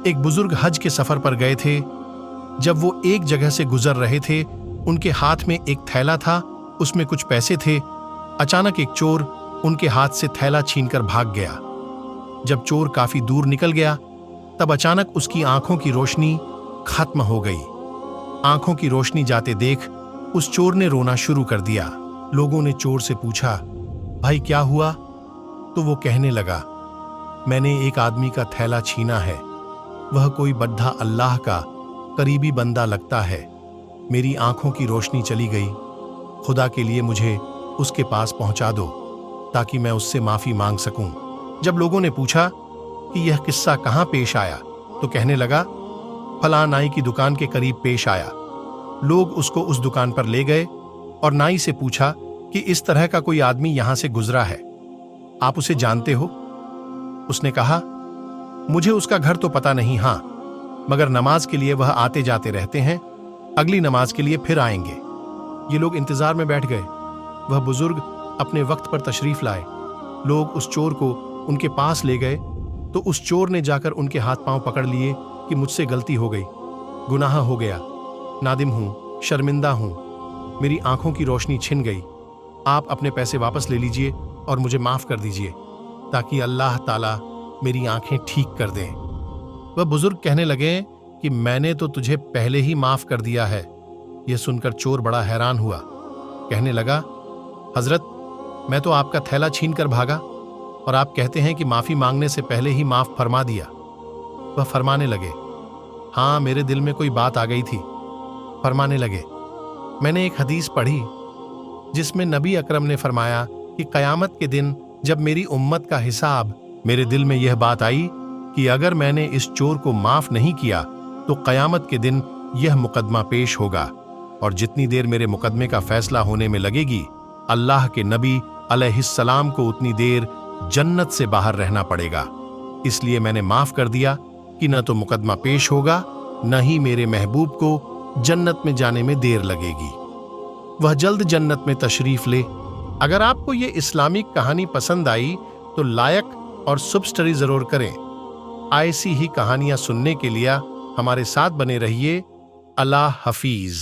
ایک بزرگ حج کے سفر پر گئے تھے۔ جب وہ ایک جگہ سے گزر رہے تھے، ان کے ہاتھ میں ایک تھیلا تھا، اس میں کچھ پیسے تھے۔ اچانک ایک چور ان کے ہاتھ سے تھیلا چھین کر بھاگ گیا۔ جب چور کافی دور نکل گیا، تب اچانک اس کی آنکھوں کی روشنی ختم ہو گئی۔ آنکھوں کی روشنی جاتے دیکھ اس چور نے رونا شروع کر دیا۔ لوگوں نے چور سے پوچھا، بھائی کیا ہوا؟ تو وہ کہنے لگا، میں نے ایک آدمی کا تھیلا چھینا ہے، وہ کوئی بڈھا اللہ کا قریبی بندہ لگتا ہے، میری آنکھوں کی روشنی چلی گئی، خدا کے لیے مجھے اس کے پاس پہنچا دو تاکہ میں اس سے معافی مانگ سکوں۔ جب لوگوں نے پوچھا کہ یہ قصہ کہاں پیش آیا، تو کہنے لگا، فلاں نائی کی دکان کے قریب پیش آیا۔ لوگ اس کو اس دکان پر لے گئے اور نائی سے پوچھا کہ اس طرح کا کوئی آدمی یہاں سے گزرا ہے، آپ اسے جانتے ہو؟ اس نے کہا، مجھے اس کا گھر تو پتہ نہیں، ہاں مگر نماز کے لیے وہ آتے جاتے رہتے ہیں، اگلی نماز کے لیے پھر آئیں گے۔ یہ لوگ انتظار میں بیٹھ گئے۔ وہ بزرگ اپنے وقت پر تشریف لائے۔ لوگ اس چور کو ان کے پاس لے گئے تو اس چور نے جا کر ان کے ہاتھ پاؤں پکڑ لیے کہ مجھ سے غلطی ہو گئی، گناہ ہو گیا، نادم ہوں، شرمندہ ہوں، میری آنکھوں کی روشنی چھن گئی، آپ اپنے پیسے واپس لے لیجئے اور مجھے معاف کر دیجئے تاکہ اللہ تعالیٰ میری آنکھیں ٹھیک کر دیں۔ وہ بزرگ کہنے لگے کہ میں نے تو تجھے پہلے ہی معاف کر دیا ہے۔ یہ سن کر چور بڑا حیران ہوا، کہنے لگا، حضرت میں تو آپ کا تھیلا چھین کر بھاگا اور آپ کہتے ہیں کہ معافی مانگنے سے پہلے ہی معاف فرما دیا۔ وہ فرمانے لگے، ہاں میرے دل میں کوئی بات آ گئی تھی۔ فرمانے لگے، میں نے ایک حدیث پڑھی جس میں نبی اکرم نے فرمایا کہ قیامت کے دن جب میری امت کا حساب، میرے دل میں یہ بات آئی کہ اگر میں نے اس چور کو معاف نہیں کیا تو قیامت کے دن یہ مقدمہ پیش ہوگا، اور جتنی دیر میرے مقدمے کا فیصلہ ہونے میں لگے گی، اللہ کے نبی علیہ السلام کو اتنی دیر جنت سے باہر رہنا پڑے گا۔ اس لیے میں نے معاف کر دیا کہ نہ تو مقدمہ پیش ہوگا، نہ ہی میرے محبوب کو جنت میں جانے میں دیر لگے گی۔ وہ جلد جنت میں تشریف لے۔ اگر آپ کو یہ اسلامی کہانی پسند آئی تو لائک اور سبسکرائب ضرور کریں۔ ایسی ہی کہانیاں سننے کے لیے ہمارے ساتھ بنے رہیے۔ اللہ حافظ۔